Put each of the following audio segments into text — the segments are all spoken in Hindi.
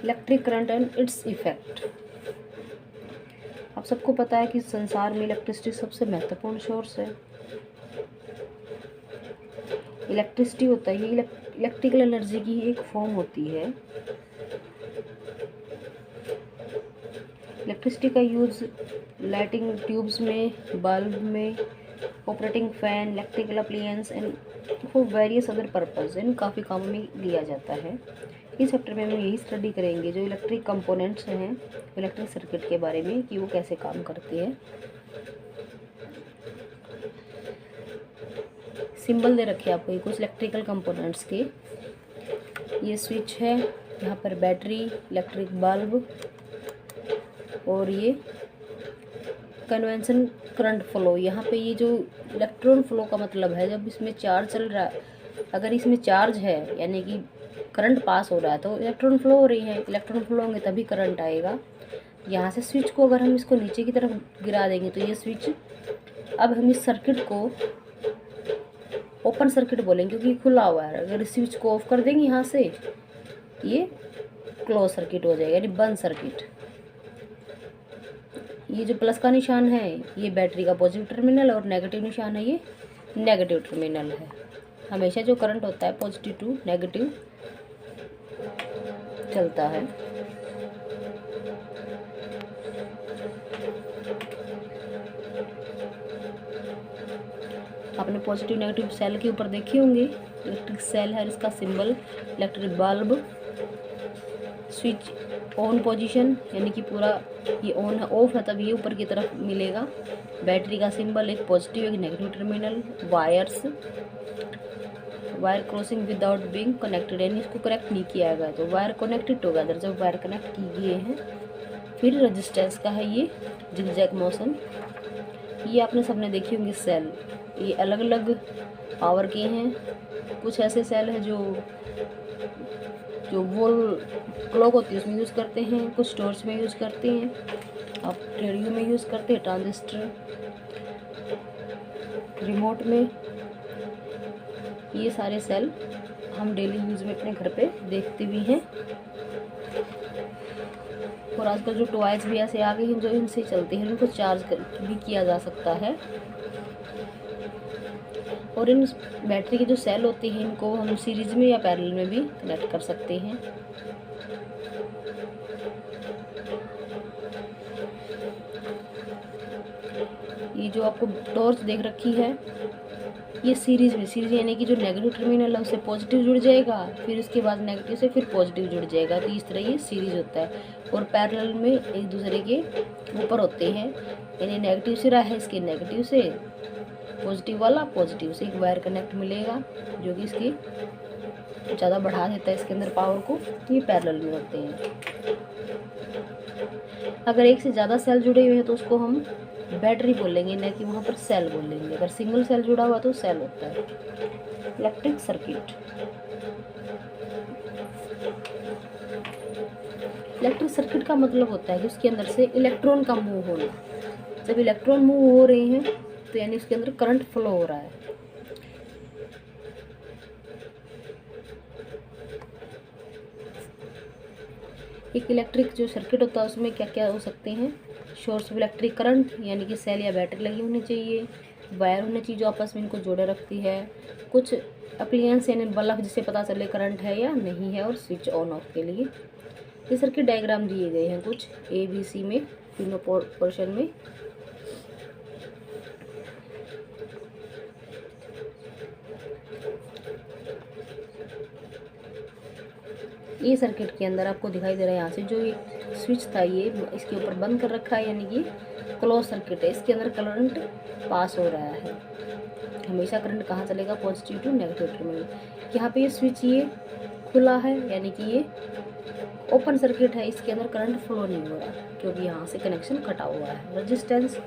Electric current and its effect. आप सबको पता है कि संसार में इलेक्ट्रिसिटी सबसे महत्वपूर्ण सोर्स है। इलेक्ट्रिसिटी होता है, ये इलेक्ट्रिकल एनर्जी की एक फॉर्म होती है। इलेक्ट्रिसिटी का यूज़ लाइटिंग ट्यूब्स में, बल्ब में, operating fan, electrical appliance and for various other purpose, इन काफ़ी कामों में लिया जाता है। इस चैप्टर में हम यही स्टडी करेंगे जो इलेक्ट्रिक कंपोनेंट्स हैं इलेक्ट्रिक सर्किट के बारे में, कि वो कैसे काम करते हैं। सिंबल दे रखे आपको ये कुछ इलेक्ट्रिकल कंपोनेंट्स के। ये स्विच है, यहाँ पर बैटरी, इलेक्ट्रिक बल्ब, और ये कन्वेंशन करंट फ्लो। यहाँ पे ये जो इलेक्ट्रॉन फ्लो का मतलब है, जब इसमें चार्ज चल रहा है, अगर इसमें चार्ज है यानी कि करंट पास हो रहा है तो इलेक्ट्रॉन फ्लो हो रही है। इलेक्ट्रॉन फ्लो होंगे तभी करंट आएगा। यहाँ से स्विच को अगर हम इसको नीचे की तरफ गिरा देंगे तो ये स्विच, अब हम इस सर्किट को ओपन सर्किट बोलेंगे क्योंकि खुला हुआ है। अगर इस स्विच को ऑफ कर देंगे यहाँ से, ये क्लोज सर्किट हो जाएगा, यानी बंद सर्किट। ये जो प्लस का निशान है ये बैटरी का पॉजिटिव टर्मिनल, और नेगेटिव निशान है ये नेगेटिव टर्मिनल है। हमेशा जो करंट होता है पॉजिटिव टू नेगेटिव चलता है। आपने पॉजिटिव नेगेटिव सेल के ऊपर देखे होंगे, इलेक्ट्रिक सेल है, इसका symbol electric bulb, switch on position यानी कि पूरा ये ऑन है, ऑफ है तब ये ऊपर की तरफ मिलेगा। बैटरी का सिंबल एक पॉजिटिव एक negative terminal, wires, wire crossing without being connected, यानी इसको कनेक्ट नहीं किया गया तो वायर कनेक्टेड टुगेदर, जब वायर कनेक्ट की गए हैं। फिर रेजिस्टेंस का है ये जिगजैग मोशन। ये आपने सबने देखी होंगी सेल, ये अलग अलग पावर के हैं। कुछ ऐसे सेल हैं जो वोल क्लॉक होती है उसमें यूज़ करते हैं, कुछ टॉर्च में यूज़ करते हैं, आप रेडियो में यूज़ करते हैं, ट्रांजिस्टर, रिमोट में। ये सारे सेल हम डेली यूज़ में अपने घर पे देखते भी हैं। और आजकल जो टॉयज भी ऐसे आ गए हैं जो इनसे चलते हैं, इनको चार्ज भी किया जा सकता है। और इन बैटरी के जो सेल होते हैं इनको हम सीरीज में या पैरेलल में भी कनेक्ट कर सकते हैं। ये जो आपको टॉर्च देख रखी है ये सीरीज में, सीरीज यानी कि जो नेगेटिव टर्मिनल है उससे पॉजिटिव जुड़ जाएगा, फिर उसके बाद नेगेटिव से फिर पॉजिटिव जुड़ जाएगा, तो इस तरह ये सीरीज होता है। और पैरेलल में एक दूसरे के ऊपर होते हैं, यानी नेगेटिव से रहा है इसके नेगेटिव से, पॉजिटिव वाला पॉजिटिव से एक वायर कनेक्ट मिलेगा जो कि इसकी ज़्यादा बढ़ा देता है इसके अंदर पावर को। तो ये पैरेलल में होते हैं। अगर एक से ज़्यादा सेल जुड़े हुए हैं तो उसको हम बैटरी बोलेंगे, न कि वहाँ पर सेल बोलेंगे। अगर सिंगल सेल जुड़ा हुआ तो सेल होता है। इलेक्ट्रिक सर्किट, इलेक्ट्रिक सर्किट का मतलब होता है कि उसके अंदर से इलेक्ट्रॉन का मूव होना। जब इलेक्ट्रॉन मूव हो रहे हैं तो यानी उसके अंदर करंट फ्लो हो रहा है। एक इलेक्ट्रिक जो सर्किट होता है उसमें क्या क्या हो सकते हैं, सोर्स ऑफ इलेक्ट्रिक करंट यानी कि सेल या बैटरी लगी होनी चाहिए, वायर होनी चाहिए जो आपस में इनको जोड़े रखती है, कुछ अप्लायंस यानी बल्ब जिससे पता चले करंट है या नहीं है, और स्विच ऑन ऑफ के लिए। ये सर्किट डायग्राम दिए गए हैं कुछ ABC में, तीनों पोर्शन में। ये सर्किट के अंदर आपको दिखाई दे रहा है यहाँ से जो ये स्विच था ये इसके ऊपर बंद कर रखा है, यानी कि क्लोज सर्किट है। इसके अंदर करंट पास हो रहा है। हमेशा करंट कहाँ चलेगा, पॉजिटिव टू नेगेटिव टर्मिनल। यहाँ पे ये स्विच ये खुला है यानी कि ये ओपन सर्किट है, इसके अंदर करंट फ्लो नहीं हो रहा क्योंकि यहाँ से कनेक्शन कटा हुआ है। रेजिस्टेंस,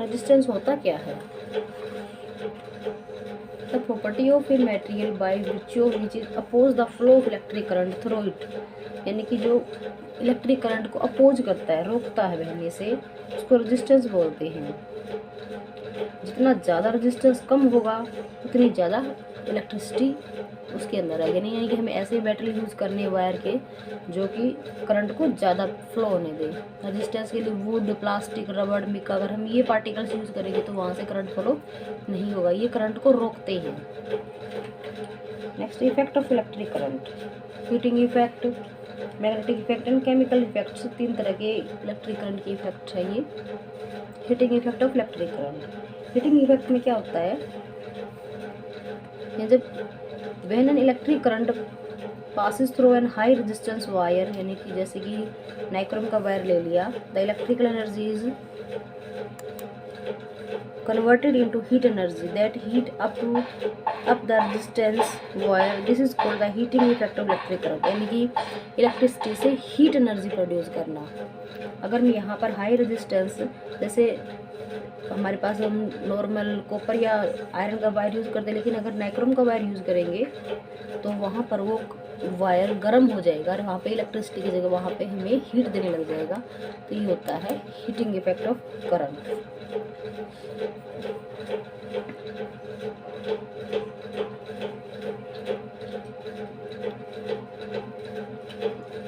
रेजिस्टेंस होता क्या है, the property of a material by which is oppose the flow of electric current through it, यानी कि जो इलेक्ट्रिक करंट को अपोज करता है, रोकता है बहने से, उसको रेजिस्टेंस बोलते हैं। जितना ज़्यादा रेजिस्टेंस कम होगा उतनी ज़्यादा इलेक्ट्रिसिटी उसके अंदर आएगी नहीं, यानी कि हमें ऐसे बैटरी यूज़ करनी है वायर के जो कि करंट को ज़्यादा फ्लो होने दे। रजिस्टेंस के लिए वुड, प्लास्टिक, रबड़, मिका, अगर हम ये पार्टिकल्स यूज़ करेंगे तो वहाँ से करंट फ्लो नहीं होगा, ये करंट को रोकते हैं। Next, effect of electric current, heating effect, magnetic effect and chemical effects. 3 तरह के इलेक्ट्रिक करंट के इफेक्ट है ये। Heating effect of electric current, heating effect में क्या होता है, जब when an electric current passes through an high resistance wire, यानी कि जैसे कि नाइक्रोम का वायर ले लिया, the electrical energy is converted into heat energy that heat up the resistance wire. This is called the heating effect of electric current, यानी कि इलेक्ट्रिसिटी से हीट एनर्जी प्रोड्यूस करना। अगर मैं यहाँ पर हाई रेजिस्टेंस, जैसे हमारे पास हम नॉर्मल कॉपर या आयरन का वायर यूज़ करते हैं, लेकिन अगर नाइक्रोम का वायर यूज़ करेंगे तो वहाँ पर वो वायर गर्म हो जाएगा और वहाँ पे इलेक्ट्रिसिटी की जगह वहाँ पे हमें हीट देने लग जाएगा। तो ये होता है heating effect of current.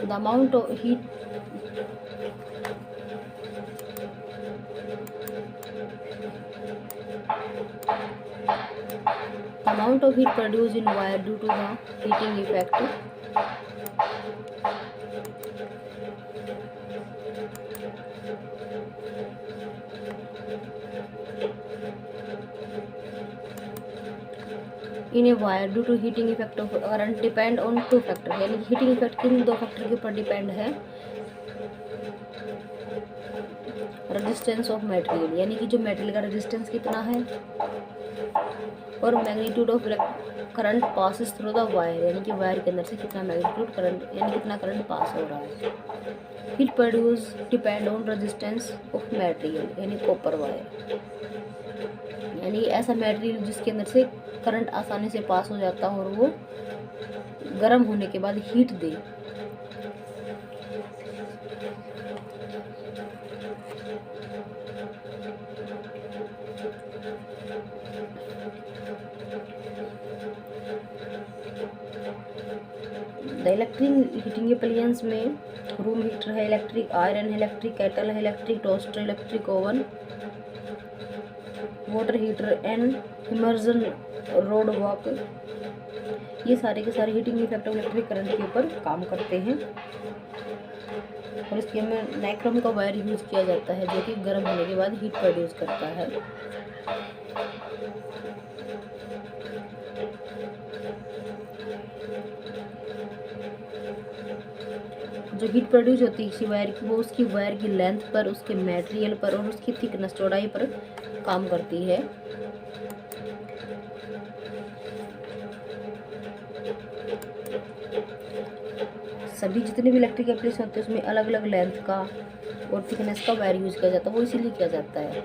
The amount of heat produced in wire due to the heating effect in a wire due to heating effect of current depend on 2 factor, यानी हीटिंग इफेक्ट किन 2 फैक्टर के ऊपर डिपेंड है, रेजिस्टेंस ऑफ मटेरियल, यानी कि जो मटेरियल का रेजिस्टेंस कितना है, और magnitude of current passes through the wire, यानी कि वायर के अंदर से कितना मैग्नीट्यूड करंट, यानी कितना करंट पास हो रहा है। Heat produce depend on resistance of material, यानी कॉपर वायर, यानी ऐसा मटेरियल जिसके अंदर से करंट आसानी से पास हो जाता है और वो गर्म होने के बाद heat they. The electric heating appliance में रूम हीटर है, इलेक्ट्रिक आयरन है, इलेक्ट्रिक केटल है, electric toaster, electric oven, water heater and immersion road walk, ये सारे के सारे heating effect of electric current के ऊपर काम करते हैं। और इसके में नाइक्रोम का वायर यूज़ किया जाता है जो कि गर्म होने के बाद हीट प्रोड्यूस करता है। जो हीट प्रोड्यूस होती है किसी वायर की, वो उसकी वायर की लेंथ पर, उसके मटेरियल पर और उसकी थिकनेस, चौड़ाई पर काम करती है। सभी जितने भी इलेक्ट्रिक एप्लीकेशन होते हैं उसमें अलग अलग लेंथ का और थिकनेस का वायर यूज़ किया जाता है, वो इसीलिए किया जाता है।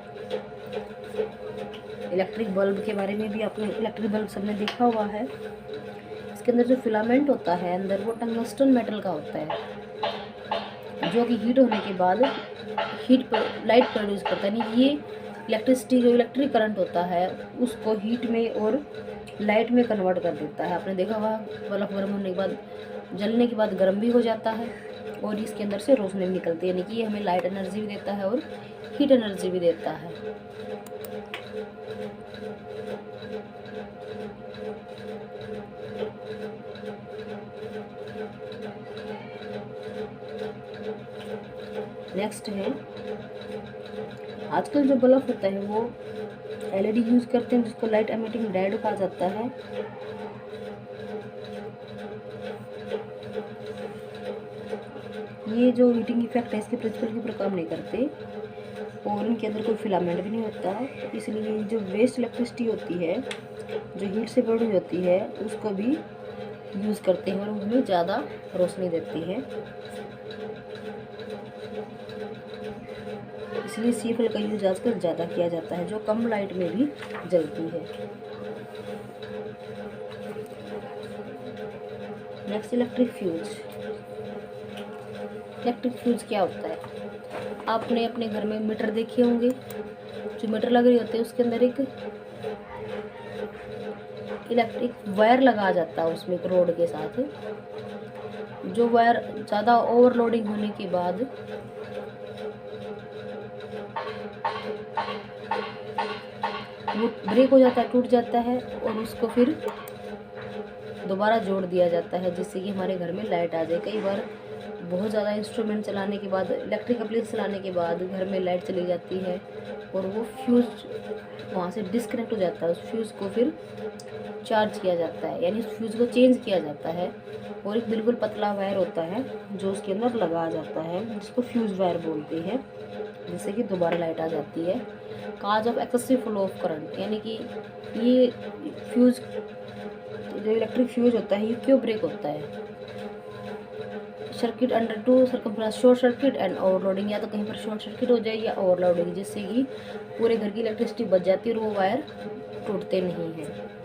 इलेक्ट्रिक बल्ब के बारे में भी आपने इलेक्ट्रिक बल्ब सबने देखा हुआ है, इसके अंदर जो फिलामेंट होता है अंदर, वो टंगस्टन मेटल का होता है जो कि हीट होने के बाद लाइट प्रोड्यूस करता है। यानी ये इलेक्ट्रिसिटी, जो इलेक्ट्रिक करंट होता है उसको हीट में और लाइट में कन्वर्ट कर देता है। आपने देखा हुआ बल्ब गर्म होने के बाद, जलने के बाद गर्म भी हो जाता है और इसके अंदर से रोशनी भी निकलती है, यानी कि ये हमें लाइट एनर्जी भी देता है और हीट एनर्जी भी देता है। नेक्स्ट है, आजकल जो बल्ब होता है वो एलईडी यूज़ करते हैं जिसको लाइट एमिटिंग डायोड कहा जाता है। ये जो हीटिंग इफेक्ट है इसके प्रिंसिपल के ऊपर काम नहीं करते और इनके अंदर कोई फिलामेंट भी नहीं होता, इसलिए जो वेस्ट इलेक्ट्रिसिटी होती है जो हीट से प्रोड्यूस होती है उसको भी यूज़ करते हैं और उसमें ज़्यादा रोशनी देती है। इसलिए सीएफएल का यूज आजकल ज़्यादा किया जाता है जो कम लाइट में भी जलती है। Next, electric fuse. Electric fuse क्या होता है? आपने अपने घर में मीटर देखे होंगे, जो मीटर लग रही होती है उसके अंदर इलेक्ट्रिक वायर लगा जाता है उसमें एक रोड के साथ। जो वायर ज़्यादा ओवरलोडिंग होने के बाद वो ब्रेक हो जाता है, टूट जाता है, और उसको फिर दोबारा जोड़ दिया जाता है जिससे कि हमारे घर में लाइट आ जाए। कई बार बहुत ज़्यादा इंस्ट्रूमेंट चलाने के बाद, इलेक्ट्रिक अप्लायंस चलाने के बाद घर में लाइट चली जाती है और वो फ्यूज़ वहाँ से डिस्कनेक्ट हो जाता है। उस फ्यूज़ को फिर चार्ज किया जाता है, यानी उस फ्यूज़ को चेंज किया जाता है, और एक बिल्कुल पतला वायर होता है जो उसके अंदर लगाया जाता है, जिसको फ्यूज़ वायर बोलते हैं, जिससे कि दोबारा लाइट आ जाती है। Cause of excessive flow of current, यानी कि ये फ्यूज़, जो इलेक्ट्रिक फ्यूज होता है, ये क्यों ब्रेक होता है? Circuit under to circumference, short circuit and overloading, या तो कहीं पर शॉर्ट सर्किट हो जाए या ओवरलोडिंग, जिससे कि पूरे घर की इलेक्ट्रिसिटी बच जाती है और वो वायर टूटते नहीं हैं।